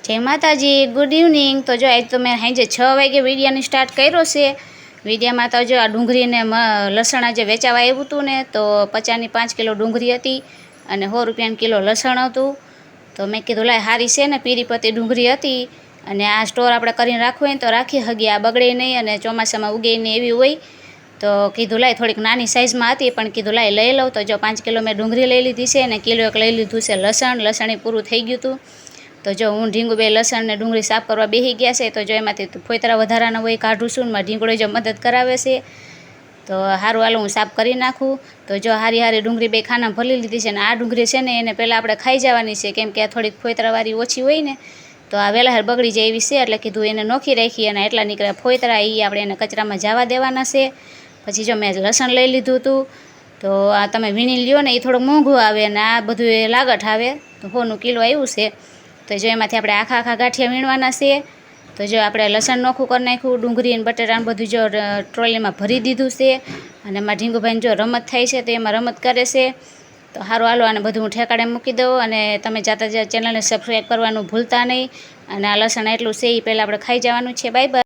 જય માતાજી, good evening. તો જો આજ તો મેં સાંજે 6 વાગે વિડીયાની સ્ટાર્ટ કર્યો છે। વિડીયામાં તો જો આ ડુંગળીને લસણ આજે વેચાવા આવ્યું હતું ને, તો 50ની 5 કિલો ડુંગળી હતી અને 100 રૂપિયાનું કિલો લસણ હતું। તો મેં કીધું લાય સારી છે ને, પીરીપતી ડુંગળી હતી અને આ સ્ટોર આપણે કરીને રાખવું હોય તો રાખી શકીએ, આ બગડે નહીં અને ચોમાસામાં ઉગે નહીં એવી હોય। તો કીધું લાય થોડીક નાની સાઇઝમાં હતી પણ કીધું લાય લઈ લઉં। તો જો 5 કિલો મેં ડુંગળી લઈ લીધી છે અને કિલો એક લઈ લીધું છે લસણ એ પૂરું થઈ ગયું હતું। તો જો હું ઢીંગુ બે લસણ ને ડુંગળી સાફ કરવા બેસી ગયા છે। તો જો એમાંથી ફોતરા વધારાના હોય કાઢું છું ને, મારા ઢીંગળો જો મદદ કરાવે છે। તો સારું હાલો હું સાફ કરી નાખું। તો જો હારી ડુંગળી બે ખાના ભરી લીધી છે ને આ ડુંગળી છે ને એને પહેલાં આપણે ખાઈ જવાની છે, કેમ કે આ થોડીક ફોતરાવાળી ઓછી હોય ને તો આ વહેલા બગડી જાય એવી છે, એટલે કીધું એને નોખી રાખી અને એટલા નીકળ્યા ફોતરા એ આપણે એને કચરામાં જવા દેવાના છે। પછી જો મેં લસણ લઈ લીધું હતું। તો આ તમે વીણી લ્યો ને એ થોડુંક મોંઘું આવે અને આ બધું એ લાગટ આવે, તો 100 કિલો આવ્યું છે। તો જો એમાંથી આપણે આખા ગાંઠિયા વીણવાના છે। તો જો આપણે લસણ નોખું કરી નાખ્યું, ડુંગળી અને બટેટાને બધું જો ટ્રોલીમાં ભરી દીધું છે અને મારા ઢીંગુભાઈને જો રમત થાય છે તો એમાં રમત કરે છે। તો સારું હાલો આને બધું હું ઠેકાડે મૂકી દઉં અને તમે જાતા ચેનલને સબસ્ક્રાઈબ કરવાનું ભૂલતા નહીં। અને આ લસણ એટલું છે એ પહેલાં આપણે ખાઈ જવાનું છે। Bye bye.